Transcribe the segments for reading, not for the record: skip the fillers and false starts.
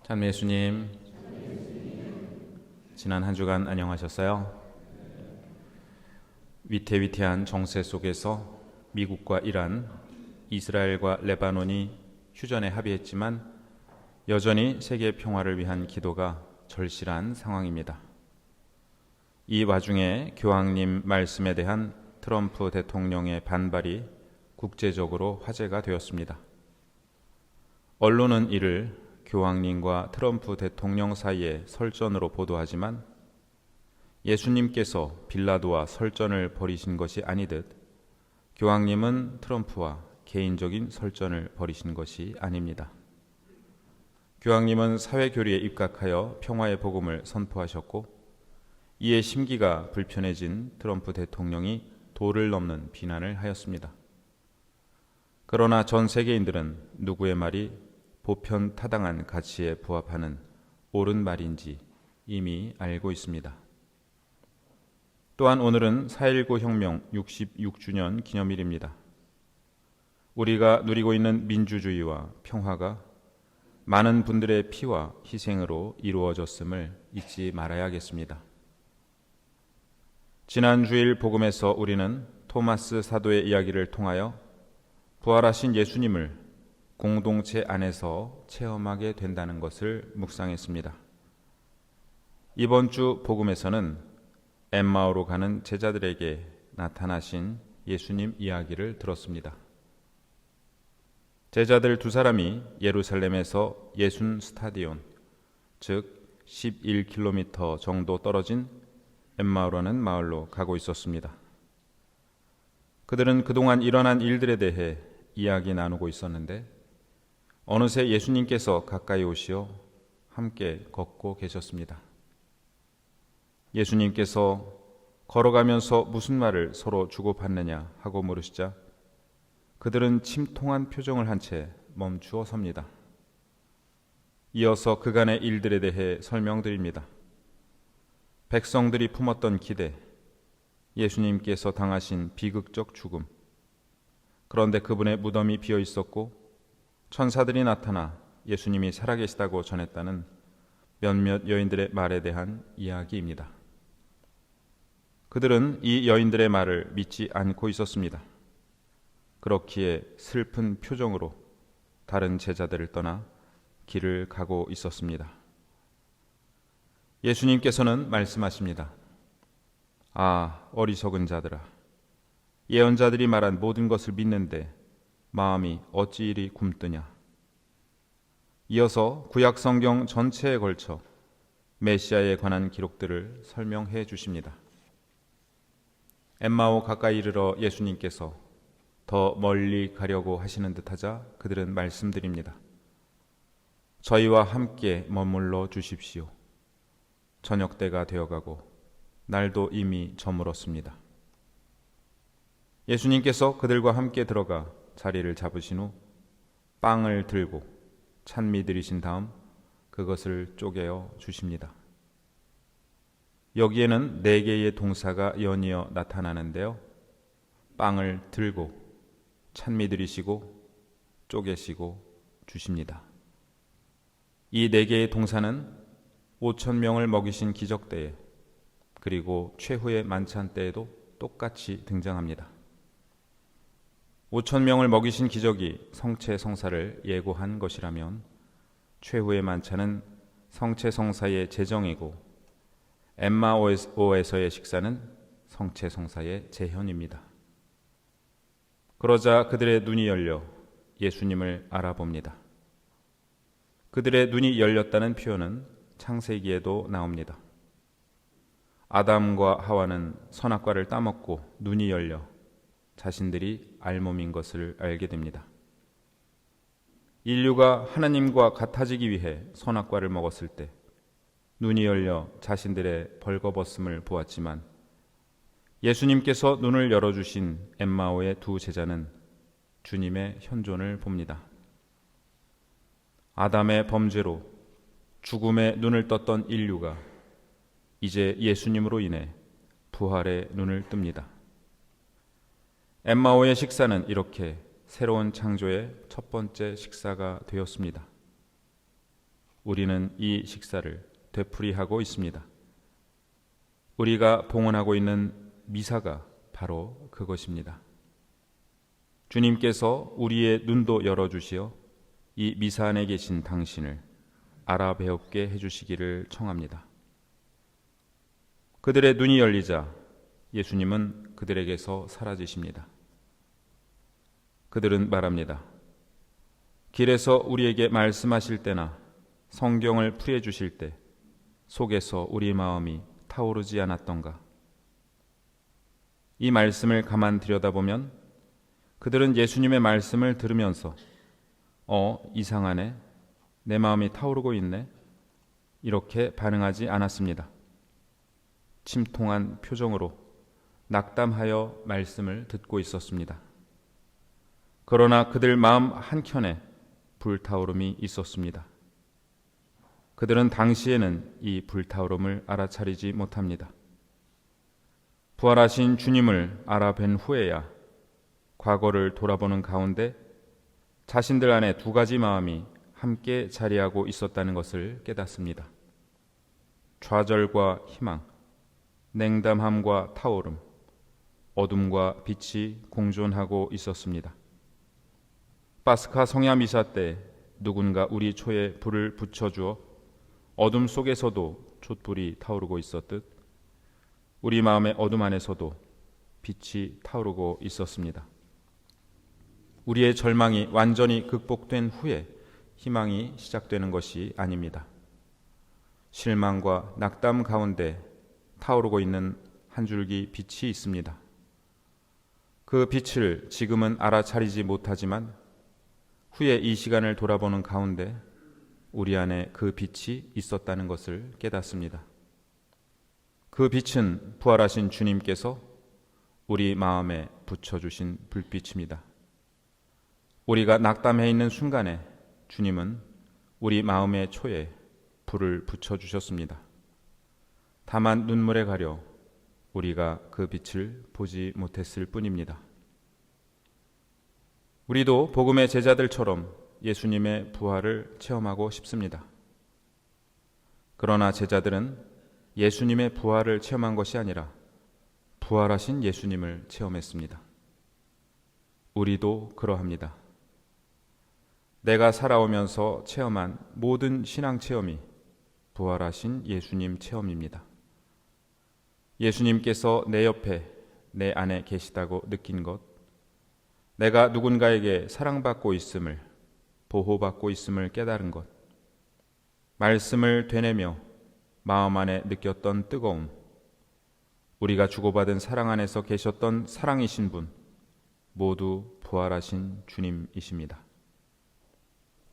참 예수님, 지난 한 주간 안녕하셨어요? 위태위태한 정세 속에서 미국과 이란, 이스라엘과 레바논이 휴전에 합의했지만 여전히 세계 평화를 위한 기도가 절실한 상황입니다. 이 와중에 교황님 말씀에 대한 트럼프 대통령의 반발이 국제적으로 화제가 되었습니다. 언론은 이를 교황님과 트럼프 대통령 사이의 설전으로 보도하지만 예수님께서 빌라도와 설전을 벌이신 것이 아니듯 교황님은 트럼프와 개인적인 설전을 벌이신 것이 아닙니다. 교황님은 사회교리에 입각하여 평화의 복음을 선포하셨고 이에 심기가 불편해진 트럼프 대통령이 도를 넘는 비난을 하였습니다. 그러나 전 세계인들은 누구의 말이 보편타당한 가치에 부합하는 옳은 말인지 이미 알고 있습니다. 또한 오늘은 4.19 혁명 66주년 기념일입니다. 우리가 누리고 있는 민주주의와 평화가 많은 분들의 피와 희생으로 이루어졌음을 잊지 말아야겠습니다. 지난 주일 복음에서 우리는 토마스 사도의 이야기를 통하여 부활하신 예수님을 공동체 안에서 체험하게 된다는 것을 묵상했습니다. 이번 주 복음에서는 엠마오로 가는 제자들에게 나타나신 예수님 이야기를 들었습니다. 제자들 두 사람이 예루살렘에서 예순 스타디온, 즉 11km 정도 떨어진 엠마오라는 마을로 가고 있었습니다. 그들은 그동안 일어난 일들에 대해 이야기 나누고 있었는데 어느새 예수님께서 가까이 오시어 함께 걷고 계셨습니다. 예수님께서 걸어가면서 무슨 말을 서로 주고받느냐 하고 물으시자 그들은 침통한 표정을 한 채 멈추어 섭니다. 이어서 그간의 일들에 대해 설명드립니다. 백성들이 품었던 기대, 예수님께서 당하신 비극적 죽음, 그런데 그분의 무덤이 비어 있었고 천사들이 나타나 예수님이 살아계시다고 전했다는 몇몇 여인들의 말에 대한 이야기입니다. 그들은 이 여인들의 말을 믿지 않고 있었습니다. 그렇기에 슬픈 표정으로 다른 제자들을 떠나 길을 가고 있었습니다. 예수님께서는 말씀하십니다. 아, 어리석은 자들아, 예언자들이 말한 모든 것을 믿는데 마음이 어찌 이리 굼뜨냐. 이어서 구약 성경 전체에 걸쳐 메시아에 관한 기록들을 설명해 주십니다. 엠마오 가까이 이르러 예수님께서 더 멀리 가려고 하시는 듯하자 그들은 말씀드립니다. 저희와 함께 머물러 주십시오. 저녁 때가 되어가고 날도 이미 저물었습니다. 예수님께서 그들과 함께 들어가 자리를 잡으신 후 빵을 들고 찬미 드리신 다음 그것을 쪼개어 주십니다. 여기에는 4개의 동사가 연이어 나타나는데요. 빵을 들고 찬미 드리시고 쪼개시고 주십니다. 이 4개의 동사는 5,000명을 먹이신 기적 때에 그리고 최후의 만찬 때에도 똑같이 등장합니다. 5,000명을 먹이신 기적이 성체성사를 예고한 것이라면 최후의 만찬은 성체성사의 제정이고 엠마오에서의 식사는 성체성사의 재현입니다. 그러자 그들의 눈이 열려 예수님을 알아봅니다. 그들의 눈이 열렸다는 표현은 창세기에도 나옵니다. 아담과 하와는 선악과를 따먹고 눈이 열려 자신들이 알몸인 것을 알게 됩니다. 인류가 하나님과 같아지기 위해 선악과를 먹었을 때 눈이 열려 자신들의 벌거벗음을 보았지만 예수님께서 눈을 열어주신 엠마오의 두 제자는 주님의 현존을 봅니다. 아담의 범죄로 죽음의 눈을 떴던 인류가 이제 예수님으로 인해 부활의 눈을 뜹니다. 엠마오의 식사는 이렇게 새로운 창조의 첫 번째 식사가 되었습니다. 우리는 이 식사를 되풀이하고 있습니다. 우리가 봉헌하고 있는 미사가 바로 그것입니다. 주님께서 우리의 눈도 열어주시어 이 미사 안에 계신 당신을 알아배웁게 해주시기를 청합니다. 그들의 눈이 열리자 예수님은 그들에게서 사라지십니다. 그들은 말합니다. 길에서 우리에게 말씀하실 때나 성경을 풀이해 주실 때 속에서 우리 마음이 타오르지 않았던가? 이 말씀을 가만 들여다보면 그들은 예수님의 말씀을 들으면서 이상하네, 내 마음이 타오르고 있네, 이렇게 반응하지 않았습니다. 침통한 표정으로 낙담하여 말씀을 듣고 있었습니다. 그러나 그들 마음 한켠에 불타오름이 있었습니다. 그들은 당시에는 이 불타오름을 알아차리지 못합니다. 부활하신 주님을 알아뵌 후에야 과거를 돌아보는 가운데 자신들 안에 두 가지 마음이 함께 자리하고 있었다는 것을 깨닫습니다. 좌절과 희망, 냉담함과 타오름, 어둠과 빛이 공존하고 있었습니다. 파스카 성야 미사 때 누군가 우리 초에 불을 붙여주어 어둠 속에서도 촛불이 타오르고 있었듯 우리 마음의 어둠 안에서도 빛이 타오르고 있었습니다. 우리의 절망이 완전히 극복된 후에 희망이 시작되는 것이 아닙니다. 실망과 낙담 가운데 타오르고 있는 한 줄기 빛이 있습니다. 그 빛을 지금은 알아차리지 못하지만 후에 이 시간을 돌아보는 가운데 우리 안에 그 빛이 있었다는 것을 깨닫습니다. 그 빛은 부활하신 주님께서 우리 마음에 붙여주신 불빛입니다. 우리가 낙담해 있는 순간에 주님은 우리 마음의 초에 불을 붙여주셨습니다. 다만 눈물에 가려 우리가 그 빛을 보지 못했을 뿐입니다. 우리도 복음의 제자들처럼 예수님의 부활을 체험하고 싶습니다. 그러나 제자들은 예수님의 부활을 체험한 것이 아니라 부활하신 예수님을 체험했습니다. 우리도 그러합니다. 내가 살아오면서 체험한 모든 신앙 체험이 부활하신 예수님 체험입니다. 예수님께서 내 옆에, 내 안에 계시다고 느낀 것, 내가 누군가에게 사랑받고 있음을, 보호받고 있음을 깨달은 것, 말씀을 되뇌며 마음 안에 느꼈던 뜨거움, 우리가 주고받은 사랑 안에서 계셨던 사랑이신 분, 모두 부활하신 주님이십니다.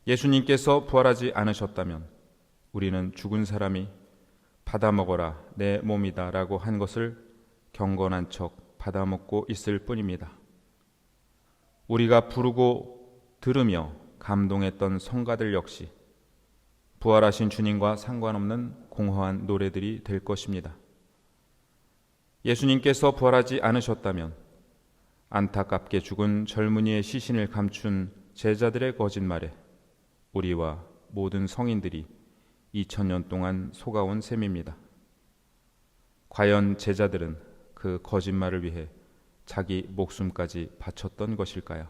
예수님께서 부활하지 않으셨다면 우리는 죽은 사람이 받아먹어라 내 몸이다 라고 한 것을 경건한 척 받아먹고 있을 뿐입니다. 우리가 부르고 들으며 감동했던 성가들 역시 부활하신 주님과 상관없는 공허한 노래들이 될 것입니다. 예수님께서 부활하지 않으셨다면 안타깝게 죽은 젊은이의 시신을 감춘 제자들의 거짓말에 우리와 모든 성인들이 2000년 동안 속아온 셈입니다. 과연 제자들은 그 거짓말을 위해 자기 목숨까지 바쳤던 것일까요?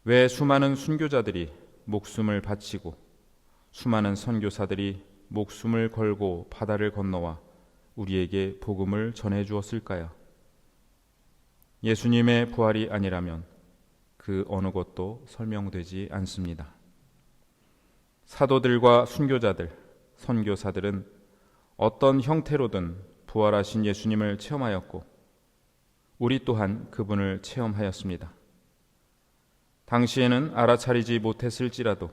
왜 수많은 순교자들이 목숨을 바치고 수많은 선교사들이 목숨을 걸고 바다를 건너와 우리에게 복음을 전해 주었을까요? 예수님의 부활이 아니라면 그 어느 것도 설명되지 않습니다. 사도들과 순교자들, 선교사들은 어떤 형태로든 부활하신 예수님을 체험하였고 우리 또한 그분을 체험하였습니다. 당시에는 알아차리지 못했을지라도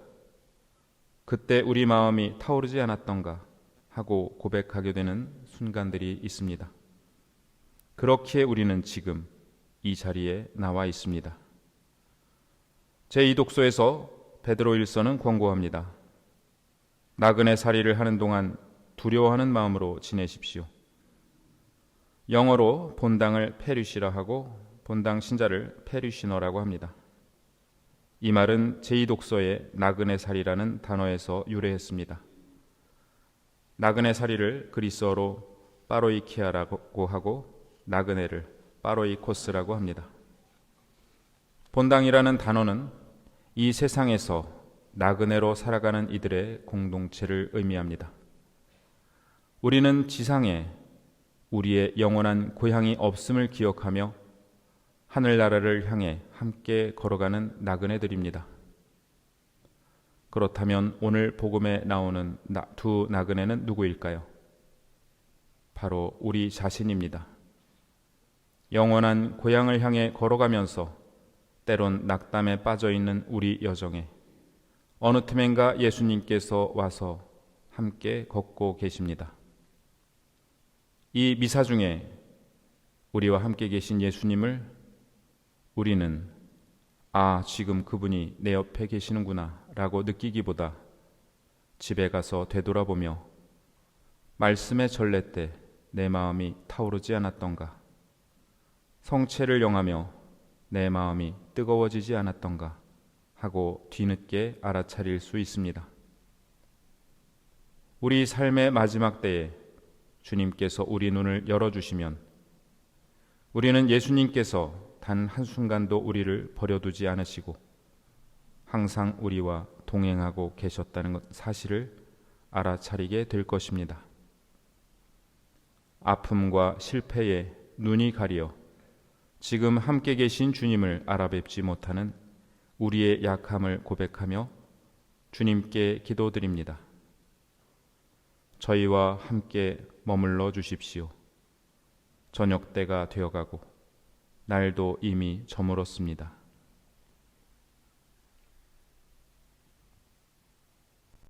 그때 우리 마음이 타오르지 않았던가 하고 고백하게 되는 순간들이 있습니다. 그렇기에 우리는 지금 이 자리에 나와 있습니다. 제2독서에서 베드로 1서는 권고합니다. 나그네 살이를 하는 동안 두려워하는 마음으로 지내십시오. 영어로 본당을 페리시라 하고 본당 신자를 페리시너라고 합니다. 이 말은 제2독서의 나그네 살이라는 단어에서 유래했습니다. 나그네 살이를 그리스어로 파로이키아라고 하고 나그네를 파로이코스라고 합니다. 본당이라는 단어는 이 세상에서 나그네로 살아가는 이들의 공동체를 의미합니다. 우리는 지상에 우리의 영원한 고향이 없음을 기억하며 하늘나라를 향해 함께 걸어가는 나그네들입니다. 그렇다면 오늘 복음에 나오는 두 나그네는 누구일까요? 바로 우리 자신입니다. 영원한 고향을 향해 걸어가면서 때론 낙담에 빠져있는 우리 여정에 어느 틈엔가 예수님께서 와서 함께 걷고 계십니다. 이 미사 중에 우리와 함께 계신 예수님을 우리는 지금 그분이 내 옆에 계시는구나 라고 느끼기보다 집에 가서 되돌아보며 말씀의 전례 때 내 마음이 타오르지 않았던가, 성체를 영하며 내 마음이 뜨거워지지 않았던가 하고 뒤늦게 알아차릴 수 있습니다. 우리 삶의 마지막 때에 주님께서 우리 눈을 열어주시면 우리는 예수님께서 단 한순간도 우리를 버려두지 않으시고 항상 우리와 동행하고 계셨다는 사실을 알아차리게 될 것입니다. 아픔과 실패에 눈이 가려 지금 함께 계신 주님을 알아뵙지 못하는 우리의 약함을 고백하며 주님께 기도드립니다. 저희와 함께 머물러 주십시오. 저녁 때가 되어가고 날도 이미 저물었습니다.